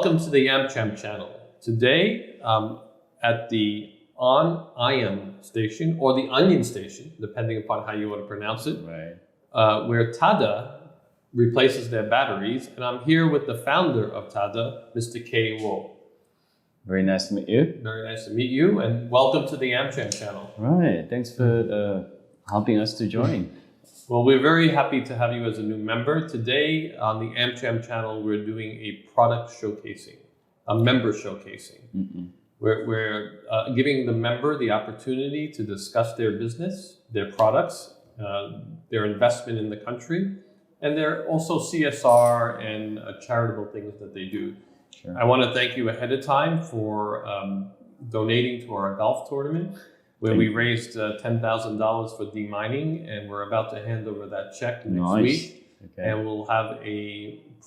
welcome to the AmCham channel. Today, at the IM station, or the Onion station, depending upon how you want to pronounce it, Right. where TADA replaces their batteries. And I'm here with the founder of TADA, Mr. Kay Woo. Very nice to meet you. Very nice to meet you, and welcome to the AmCham channel. Right. Thanks for helping us to join. Well, we're very happy to have you as a new member. Today on the AmCham channel, we're doing a product showcasing, a member showcasing. We're giving the member the opportunity to discuss their business, their products, their investment in the country, and their also CSR and charitable things that they do. Sure. I want to thank you ahead of time for donating to our golf tournament, where we raised $10,000 for demining, and we're about to hand over that check next week. Okay. And we'll have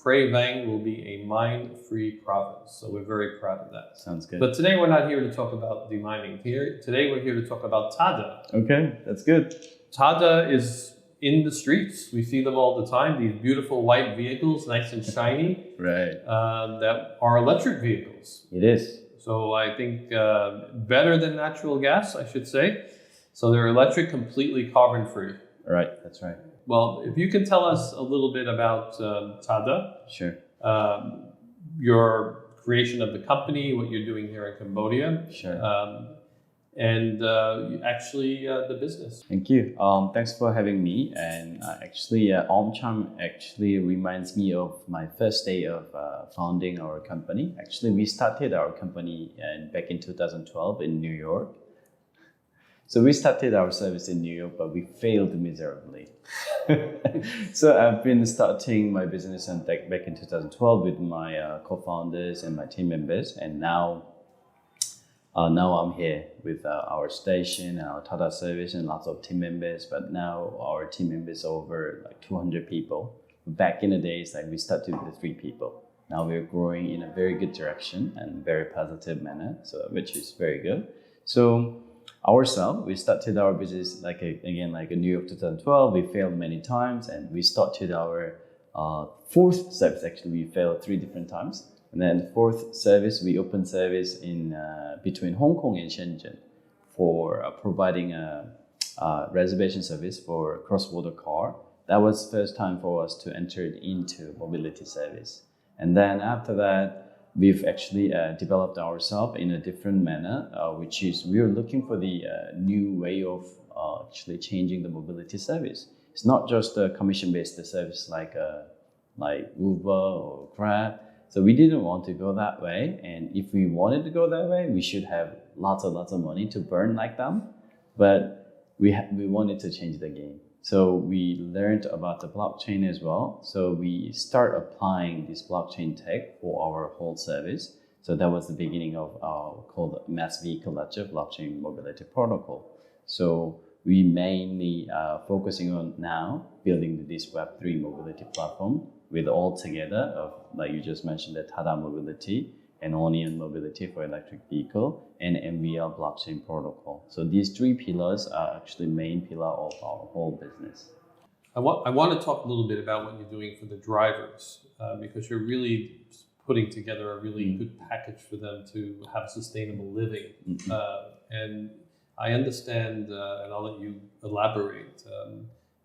Prey Vang will be a mine-free province. So we're very proud of that. Sounds good. But today we're not here to talk about demining. Today we're here to talk about TADA. Okay, that's good. TADA is in the streets. We see them all the time. These beautiful white vehicles, nice and shiny, Right. that are electric vehicles. It is. So I think better than natural gas, I should say. So they're electric, completely carbon-free. Right, that's right. Well, if you can tell us a little bit about TADA, Sure. your creation of the company, what you're doing here in Cambodia, Sure. and actually the business. Thank you. Thanks for having me. And AmCham actually reminds me of my first day of founding our company. Actually, we started our company back in 2012 in New York. So we started our service in New York, but we failed miserably. So I've been starting my business back in 2012 with my co-founders and my team members, and now I'm here with our station and our TADA service and lots of team members. But now our team members are over like 200 people. Back in the days, we started with 3 people. Now we're growing in a very good direction and very positive manner, so which is very good. So ourselves, we started our business in New York 2012. We failed many times, and we started our 4th service. Actually, we failed 3 different times. And then 4th service, we opened service in between Hong Kong and Shenzhen for providing a reservation service for cross-border car. That was the first time for us to enter into mobility service. And then after that, we've actually developed ourselves in a different manner, which is we're looking for the new way of actually changing the mobility service. It's not just a commission-based service like Uber or Grab. So we didn't want to go that way, and if we wanted to go that way, we should have lots of money to burn like them. But we wanted to change the game. So we learned about the blockchain as well. So we start applying this blockchain tech for our whole service. So that was the beginning of called Mass Vehicle Ledger Blockchain Mobility Protocol. So we mainly focusing on now building this Web3 mobility platform with all together of, like you just mentioned, the TADA mobility and Onion mobility for electric vehicle and MVL blockchain protocol. So these 3 pillars are actually main pillar of our whole business. I want to talk a little bit about what you're doing for the drivers, because you're really putting together a really good package for them to have sustainable living. And I understand, and I'll let you elaborate,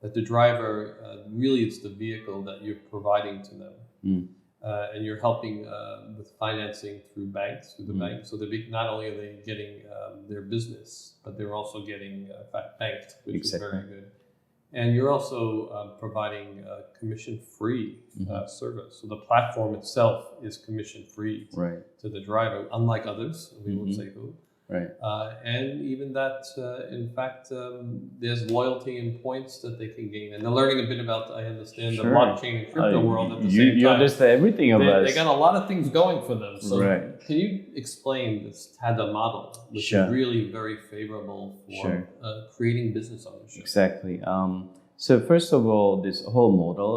that the driver, really it's the vehicle that you're providing to them. And you're helping with financing through the bank. So not only are they getting their business, but they're also getting banked, which is very good. And you're also providing commission-free service. So the platform itself is commission-free to the driver, unlike others. We won't say who. Right. And even that, in fact, there's loyalty and points that they can gain. And they're learning a bit about, I understand, the blockchain and crypto world at the same time. You understand everything about it. They got a lot of things going for them. So Right. can you explain this TADA model, which is really very favorable for creating business ownership? Exactly. So first of all, this whole model,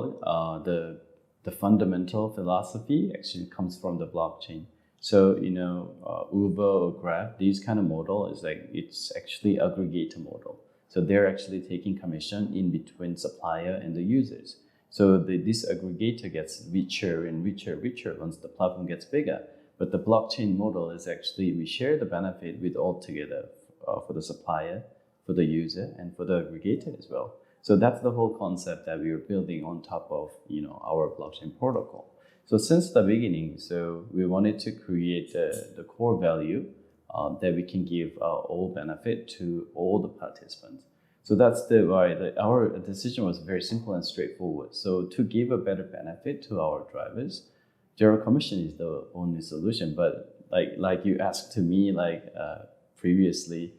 the fundamental philosophy actually comes from the blockchain. So, Uber or Grab, these kind of model is it's actually aggregator model. So they're actually taking commission in between supplier and the users. So this aggregator gets richer and richer once the platform gets bigger. But the blockchain model is actually we share the benefit with all together for the supplier, for the user, and for the aggregator as well. So that's the whole concept that we are building on top of our blockchain protocol. So since the beginning, so we wanted to create the core value that we can give all benefit to all the participants. So that's why our decision was very simple and straightforward. So to give a better benefit to our drivers, zero commission is the only solution. But like you asked to me previously,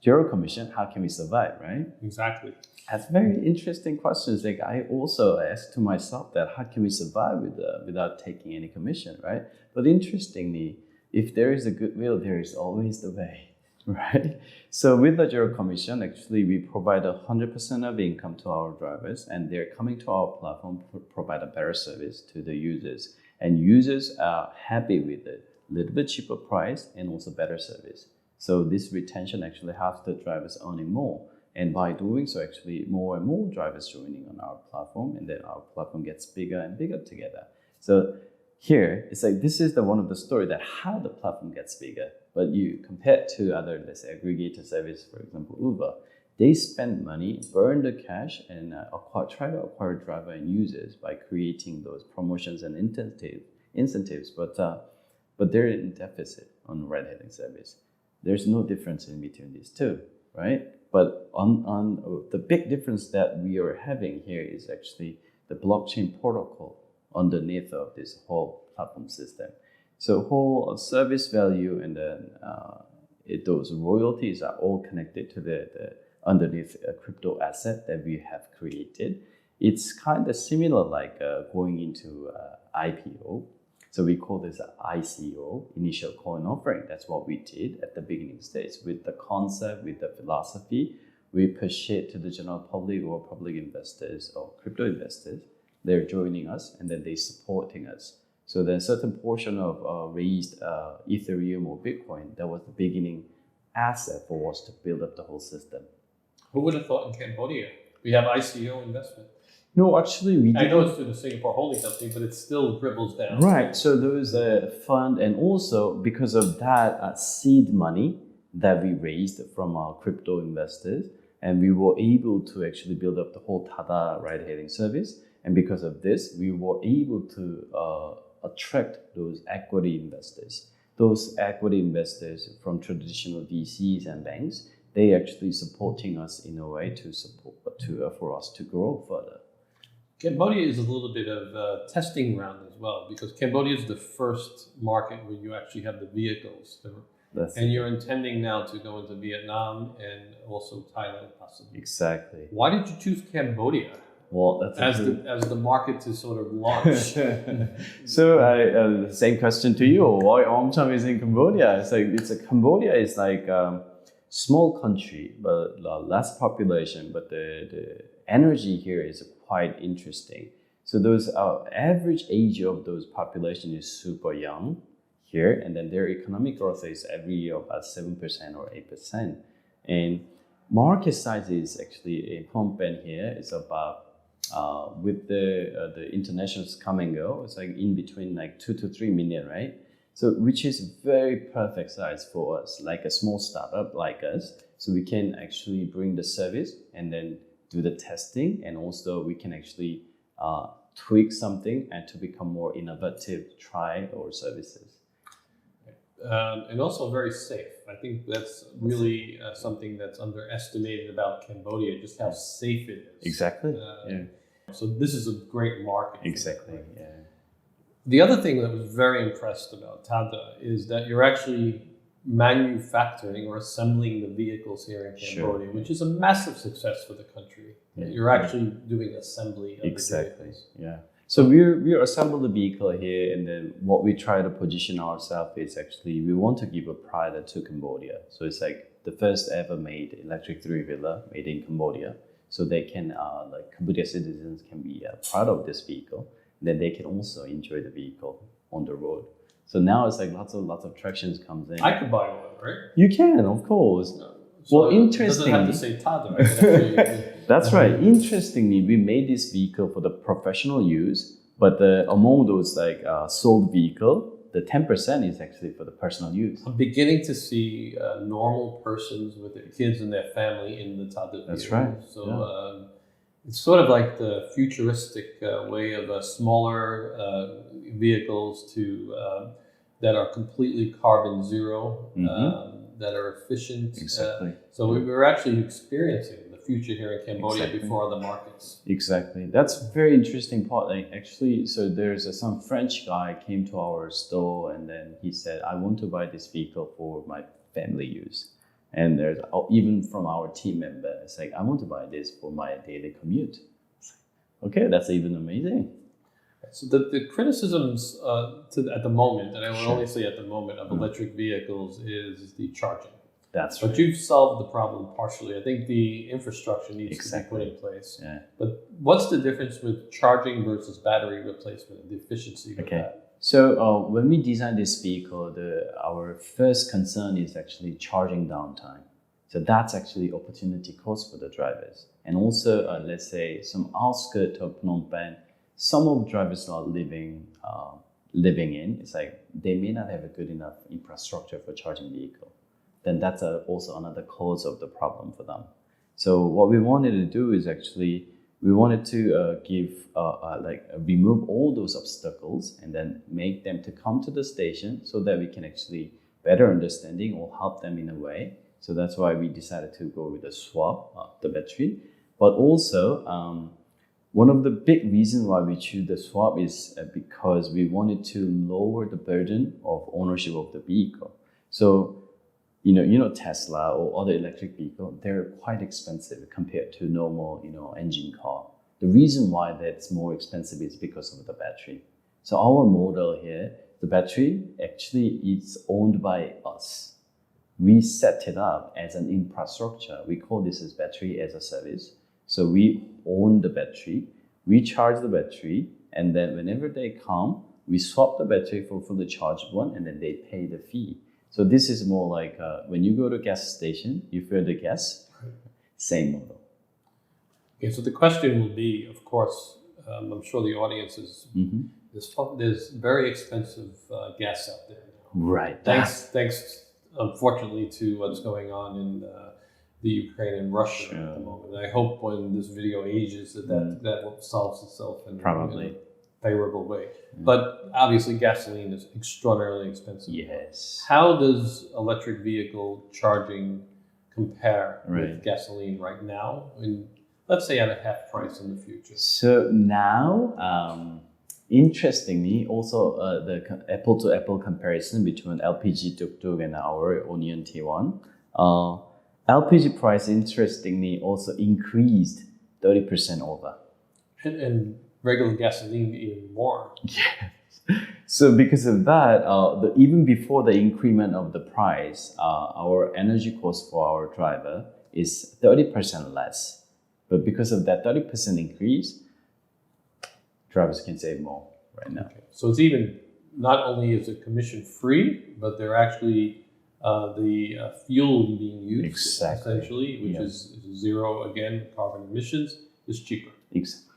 zero commission, how can we survive, right? Exactly. That's very interesting questions. I also asked to myself that how can we survive without taking any commission, right? But interestingly, if there is a goodwill, there is always the way, right? So with the zero commission, actually, we provide 100% of income to our drivers, and they're coming to our platform to provide a better service to the users. And users are happy with a little bit cheaper price and also better service. So this retention actually has the drivers earning more. And by doing so, actually, more and more drivers joining on our platform, and then our platform gets bigger and bigger together. So here, it's this is one of the story that how the platform gets bigger. But you compare to other, let's say, aggregator service, for example, Uber, they spend money, burn the cash, and try to acquire driver and users by creating those promotions and incentives. But they're in deficit on ride-hailing service. There's no difference in between these two, right? But on the big difference that we are having here is actually the blockchain protocol underneath of this whole platform system. So whole service value and then those royalties are all connected to the underneath a crypto asset that we have created. It's kind of similar like going into IPO. So we call this ICO, initial coin offering. That's what we did at the beginning stage with the concept, with the philosophy. We push it to the general public or public investors or crypto investors. They're joining us and then they're supporting us. So then a certain portion of raised Ethereum or Bitcoin, that was the beginning asset for us to build up the whole system. Who would have thought in Cambodia we have ICO investment? No, actually, we did. I know it's through the Singapore holding company, but it still dribbles down. Right. So there was a fund, and also because of that seed money that we raised from our crypto investors, and we were able to actually build up the whole TADA ride-hailing service. And because of this, we were able to attract those equity investors. Those equity investors from traditional VCs and banks, they actually supporting us in a way for us to grow further. Cambodia is a little bit of a testing ground as well, because Cambodia is the first market where you actually have the vehicles. And you're intending now to go into Vietnam and also Thailand possibly. Exactly. Why did you choose Cambodia? Well, that's as the market to sort of launch. So same question to you. Why AmCham is in Cambodia? Cambodia is like small country, but less population, but the energy here is quite interesting. So those average age of those population is super young here, and then their economic growth is every year about 7% or 8%. And market size is actually in Phnom Penh here is about with the internationals come and go, it's like in between like 2 to 3 million, right? So which is very perfect size for us, like a small startup like us. So we can actually bring the service and then do the testing, and also we can actually tweak something and to become more innovative, try our services. And also very safe. I think that's really something that's underestimated about Cambodia, just how safe it is. Exactly. Yeah. So this is a great market. Exactly. Yeah. The other thing that was very impressed about TADA is that you're actually manufacturing or assembling the vehicles here in Cambodia, which is a massive success for the country. Yeah. You're actually doing assembly of the vehicles. Yeah. So we assemble the vehicle here, and then what we try to position ourselves is actually we want to give a pride to Cambodia. So it's like the first ever made electric three-wheeler made in Cambodia. So they can, like Cambodia citizens can be proud of this vehicle. Then they can also enjoy the vehicle on the road. So now it's like lots of tractions comes in. I could buy one, right? You can, of course. Well, It doesn't have interestingly, to say TADA. Right? Actually, that's right. Interestingly, we made this vehicle for the professional use, but among those sold vehicle, the 10% is actually for the personal use. I'm beginning to see normal persons with their kids and their family in the TADA vehicle. That's right. So it's sort of like the futuristic way of smaller vehicles that are completely carbon zero, that are efficient. Exactly. So we're actually experiencing the future here in Cambodia Exactly. before other markets. Exactly. That's a very interesting part. Actually, so there's some French guy came to our store and then he said, I want to buy this vehicle for my family use. And there's even from our team member, it's like, I want to buy this for my daily commute. Okay, that's even amazing. So the criticisms at the moment, and I will Sure. only say at the moment, of electric vehicles is the charging. That's But right. you've solved the problem partially. I think the infrastructure needs Exactly. to be put in place. Yeah. But what's the difference with charging versus battery replacement and the efficiency of Okay. that? So when we designed this vehicle, our first concern is actually charging downtime. So that's actually opportunity cost for the drivers. And also, let's say some outskirts of Phnom Penh, some of drivers are living in. It's like they may not have a good enough infrastructure for charging vehicle. Then that's also another cause of the problem for them. So what we wanted to do is actually we wanted to remove all those obstacles and then make them to come to the station so that we can actually better understanding or help them in a way. So that's why we decided to go with the swap of the battery. But also, one of the big reasons why we choose the swap is because we wanted to lower the burden of ownership of the vehicle. So, Tesla or other electric vehicle, they're quite expensive compared to normal, engine car. The reason why that's more expensive is because of the battery. So our model here, the battery actually is owned by us. We set it up as an infrastructure. We call this as battery as a service. So we own the battery, we charge the battery, and then whenever they come, we swap the battery for fully charged one, and then they pay the fee. So this is more like when you go to a gas station, you fill the gas, same model. Okay, so the question will be, of course, I'm sure the audience is, there's very expensive gas out there now. Right. Thanks, unfortunately, to what's going on in the Ukraine and Russia at the moment. And I hope when this video ages that solves itself in a favorable way. But obviously, gasoline is extraordinarily expensive. Yes. How does electric vehicle charging compare with gasoline right now? And let's say at a half price in the future. So now, interestingly, also the apple-to-apple comparison between LPG tuk-tuk and our Onion T1, LPG price, interestingly, also increased 30% over. And regular gasoline even more. Yes. So because of that, even before the increment of the price, our energy cost for our driver is 30% less. But because of that 30% increase, drivers can save more right now. Okay. So it's even, not only is it commission free, but they're actually the fuel being used, essentially, which is zero, again, carbon emissions, is cheaper. Exactly.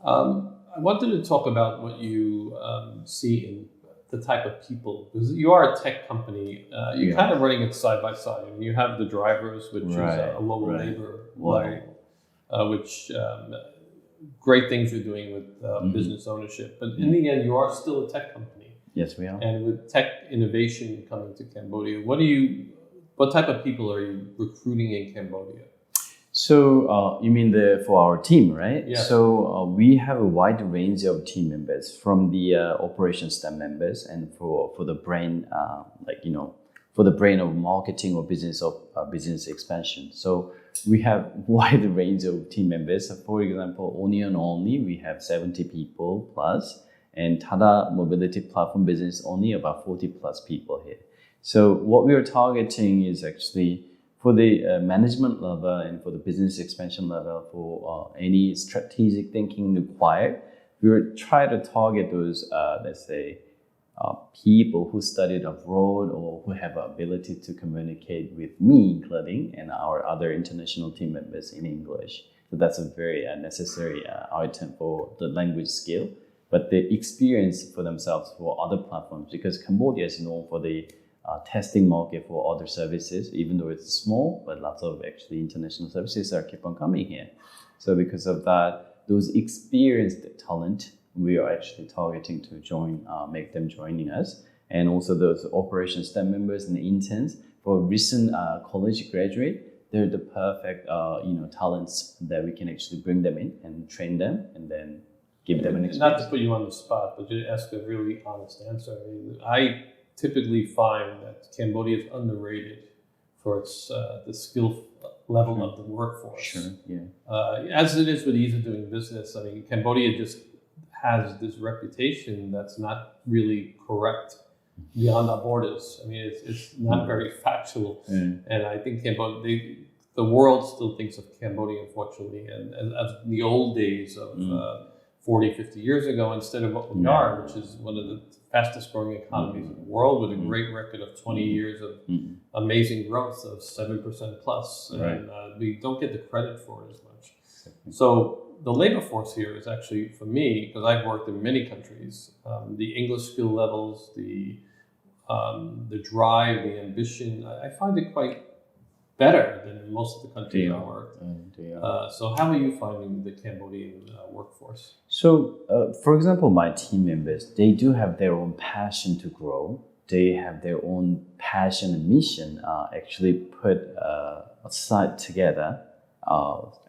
I wanted to talk about what you see in the type of people, because you are a tech company. You're kind of running it side by side. And you have the drivers, which is a low labor model, which great things you're doing with business ownership. But in the end, you are still a tech company. Yes, we are. And with tech innovation coming to Cambodia, what type of people are you recruiting in Cambodia? So you mean for our team, right? Yeah. So we have a wide range of team members, from the operations staff members and for the brain, for the brain of marketing or business expansion. So we have wide range of team members. So for example, Onion only, we have 70 people plus, and TADA mobility platform business only about 40 plus people here. So what we are targeting is actually for the management level and for the business expansion level, for any strategic thinking required, we will try to target those, let's say, people who studied abroad or who have the ability to communicate with me, including, and our other international team members in English. So that's a very necessary item for the language skill. But the experience for themselves for other platforms, because Cambodia is known for the testing market for other services, even though it's small, but lots of actually international services are keep on coming here. So because of that, those experienced talent, we are actually targeting to join, make them joining us. And also those operations staff members and interns for recent college graduate, they're the perfect talents that we can actually bring them in and train them and then give them an experience. Not to put you on the spot, but to ask a really honest answer. I mean, I typically find that Cambodia is underrated for its the skill level of the workforce. Sure, yeah. As it is with ease of doing business, I mean, Cambodia just has this reputation that's not really correct beyond our borders. I mean, it's not very factual. And I think Cambodia, the world still thinks of Cambodia, unfortunately, and as the old days of 40, 50 years ago, instead of what we are, which is one of the fastest growing economies in the world with a great record of 20 years of amazing growth of 7% plus. And we don't get the credit for it as much. So the labor force here is actually, for me, because I've worked in many countries, the English skill levels, the drive, the ambition, I find it quite better than most of the countries I worked. So how are you finding the Cambodian workforce? So, for example, my team members, they do have their own passion to grow. They have their own passion and mission actually put aside together.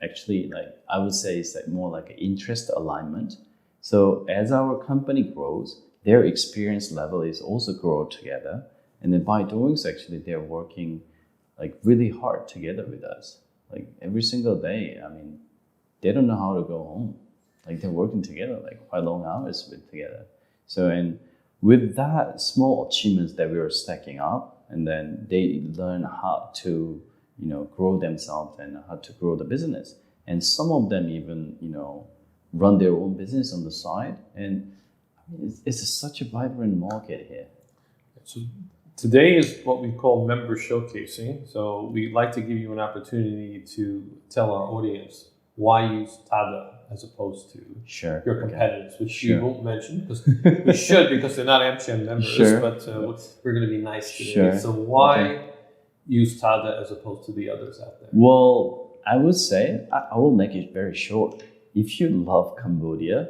Actually, like I would say it's like more like an interest alignment. So as our company grows, their experience level is also grow together. And then by doing so, actually, they're working like really hard together with us. Like every single day, I mean, they don't know how to go home. Like they're working together, like quite long hours together. So, and with that small achievements that we are stacking up, and then they learn how to, grow themselves and how to grow the business. And some of them even, run their own business on the side. And I mean, it's such a vibrant market here. So today is what we call member showcasing. So we'd like to give you an opportunity to tell our audience why use TADA as opposed to your competitors, which we won't mention because we should, because they're not AmCham members, but we're going to be nice today. So why use TADA as opposed to the others out there? Well, I would say, I will make it very short. If you love Cambodia,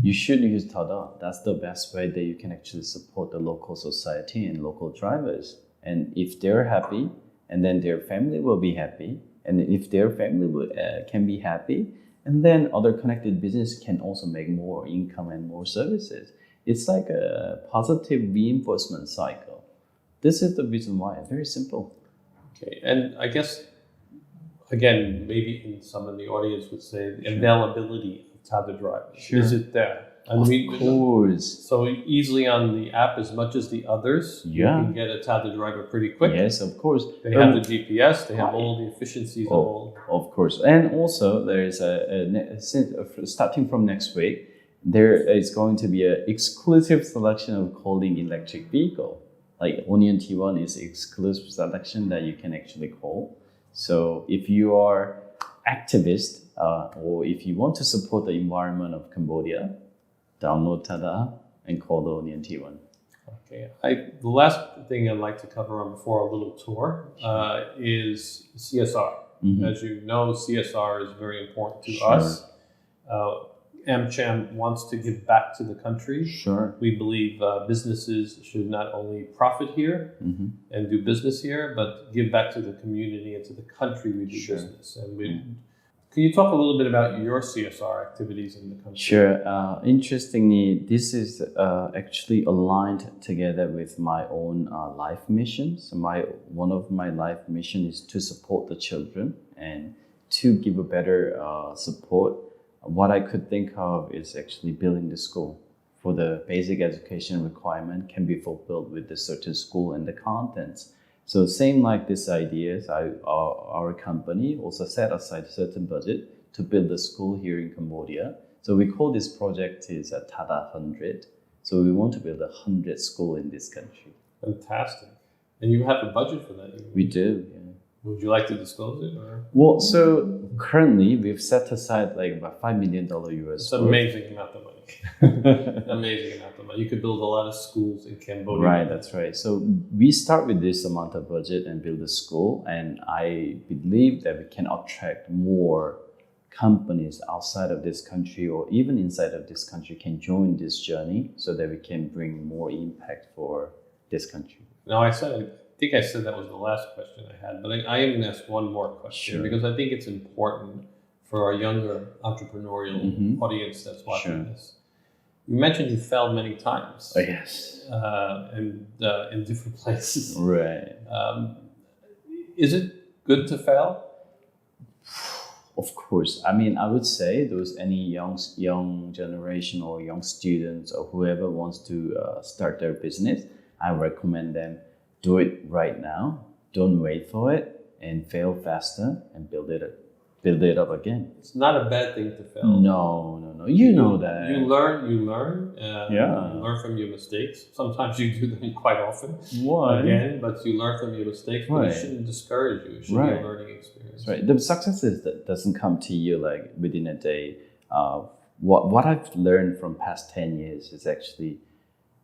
you should use TADA. That's the best way that you can actually support the local society and local drivers. And if they're happy, and then their family will be happy, and if their family can be happy, and then other connected business can also make more income and more services. It's like a positive reinforcement cycle. This is the reason why. Very simple. Okay, and I guess, again, maybe some in the audience would say the availability of TADA drivers. Is it there? Of course. So easily on the app as much as the others, you can get a TADA driver pretty quick. Yes, of course. They have the GPS, they have all the efficiencies of all. Of course. And also there is starting from next week, there is going to be an exclusive selection of calling electric vehicle. Like Onion T1 is exclusive selection that you can actually call. So if you are activist or if you want to support the environment of Cambodia, download TADA and call the Onion T1. Okay. The last thing I'd like to cover on before our little tour is CSR. As you know, CSR is very important to us. AmCham wants to give back to the country. We believe businesses should not only profit here and do business here, but give back to the community and to the country we do business. And can you talk a little bit about your CSR activities in the country? Interestingly, this is actually aligned together with my own life mission. So one of my life mission is to support the children and to give a better support. What I could think of is actually building the school for the basic education requirement can be fulfilled with the certain school and the contents. So same like these ideas, our company also set aside a certain budget to build a school here in Cambodia. So we call this project is TADA 100. So we want to build 100 schools in this country. Fantastic. And you have a budget for that? We do, yeah. Would you like to disclose it? Or? Well, so currently we've set aside like about $5 million US. It's an amazing amount of money. Amazing amount of money. You could build a lot of schools in Cambodia. Right, that's right. So we start with this amount of budget and build a school, and I believe that we can attract more companies outside of this country or even inside of this country can join this journey so that we can bring more impact for this country. Now, I think I said that was the last question I had, but I am going to ask one more question because I think it's important for our younger entrepreneurial audience that's watching this. You mentioned you failed many times. Oh, yes. And in different places. Right. Is it good to fail? Of course. I mean, I would say any young generation or young students or whoever wants to start their business, I recommend them do it right now. Don't wait for it and fail faster and build it up again. It's not a bad thing to fail. No. You know that. You learn. You learn from your mistakes. Sometimes you do them quite often. Again, but you learn from your mistakes. But it shouldn't discourage you. It should be a learning experience. Right. The success doesn't come to you like within a day. What I've learned from past 10 years is actually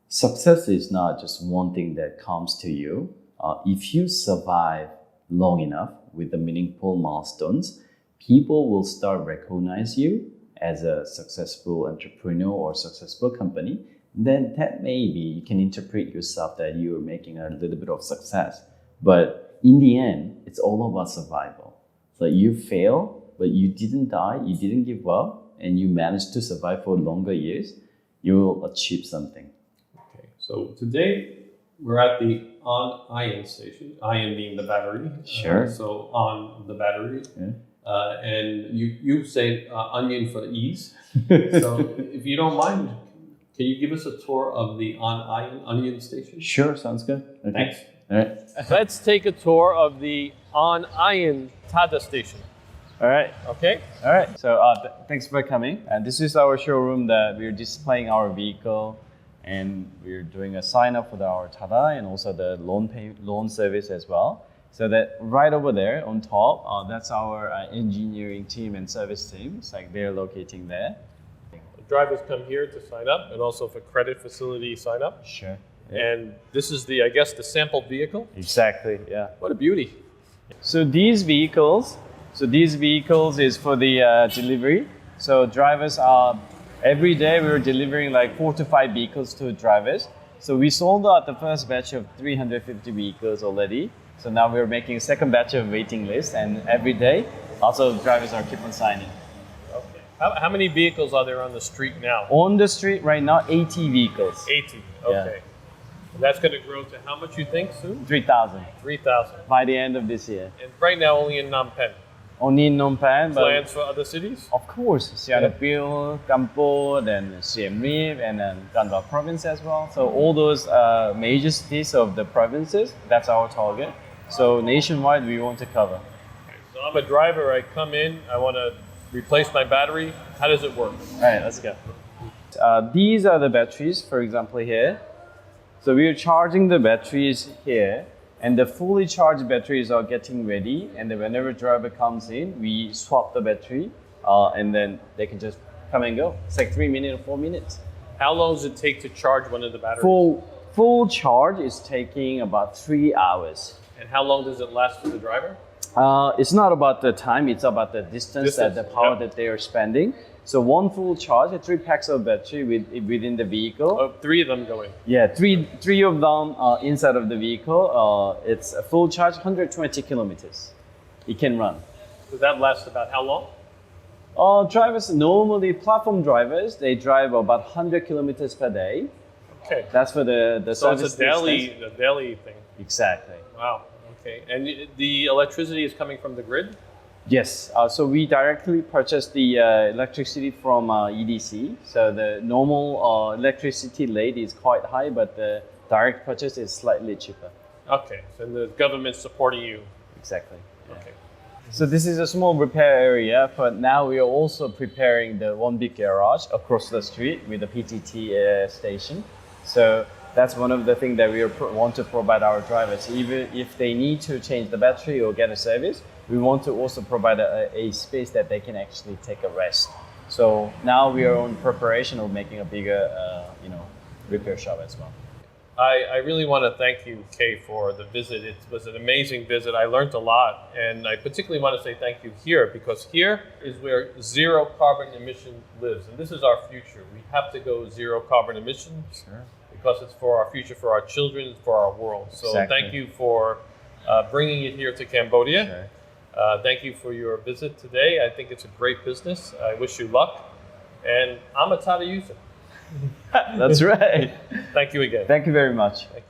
success is not just one thing that comes to you. If you survive long enough with the meaningful milestones, people will start recognize you as a successful entrepreneur or successful company. Then that maybe you can interpret yourself that you're making a little bit of success. But in the end, it's all about survival. So you fail, but you didn't die, you didn't give up, and you managed to survive for longer years, you will achieve something. Okay, so today we're at the on-ion station, ion being the battery. Sure. So on the battery. Yeah. And you say onion for ease. So if you don't mind, can you give us a tour of the on-ion onion station? Sure, sounds good. Okay. Thanks. All right. Let's take a tour of the on-ion TADA station. All right. Okay. All right. So thanks for coming. And this is our showroom that we're displaying our vehicle, and we're doing a sign up for our TADA and also the loan service as well. So that right over there on top, that's our engineering team and service team. It's like they're locating there. The drivers come here to sign up and also for credit facility sign up. Sure. Yeah. And this is the, I guess, the sample vehicle? Exactly, yeah. What a beauty. So these vehicles is for the delivery. So drivers every day we're delivering like 4 to 5 vehicles to drivers. So we sold out the first batch of 350 vehicles already. So now we're making a second batch of waiting list, and every day also drivers are keep on signing. Okay. How many vehicles are there on the street now? On the street right now, 80 vehicles. 80, okay. Yeah. And that's going to grow to how much you think soon? 3,000. 3,000. By the end of this year. And right now only in Phnom Penh? Only in Phnom Penh. Plans for other cities? Of course. Sihanoukville, Kampot, then Siem Reap, and then Ganva province as well. So all those major cities of the provinces, that's our target. So nationwide, we want to cover. Okay, so I'm a driver. I come in. I want to replace my battery. How does it work? All right, let's go. These are the batteries, for example, here. So we are charging the batteries here, and the fully charged batteries are getting ready. And then whenever driver comes in, we swap the battery, and then they can just come and go. It's like 3 minutes or 4 minutes. How long does it take to charge one of the batteries? Full charge is taking about 3 hours. And how long does it last for the driver? It's not about the time, it's about the distance and the power that they are spending. So one full charge, 3 packs of battery within the vehicle. Oh, 3 of them going? Yeah, three of them inside of the vehicle. It's a full charge, 120 kilometers. It can run. So that lasts about how long? Drivers, normally platform drivers, they drive about 100 kilometers per day. Okay. That's for the so service it's a daily thing. Exactly. Wow. Okay. And the electricity is coming from the grid? Yes. So we directly purchase the electricity from EDC. So the normal electricity rate is quite high, but the direct purchase is slightly cheaper. Okay. So the government's supporting you. Exactly. Yeah. Okay. So this is a small repair area, but now we are also preparing the one big garage across the street with the PTT station. So that's one of the things that we want to provide our drivers. Even if they need to change the battery or get a service, we want to also provide a space that they can actually take a rest. So now we are on preparation of making a bigger, repair shop as well. I really want to thank you, Kay, for the visit. It was an amazing visit. I learned a lot, and I particularly want to say thank you here, because here is where zero carbon emission lives, and this is our future. We have to go zero carbon emissions, Sure. because it's for our future, for our children, for our world. So Exactly. thank you for bringing it here to Cambodia. Sure. Thank you for your visit today. I think it's a great business. I wish you luck, and I'm a TADA user. That's right. Thank you again. Thank you very much. Thank you.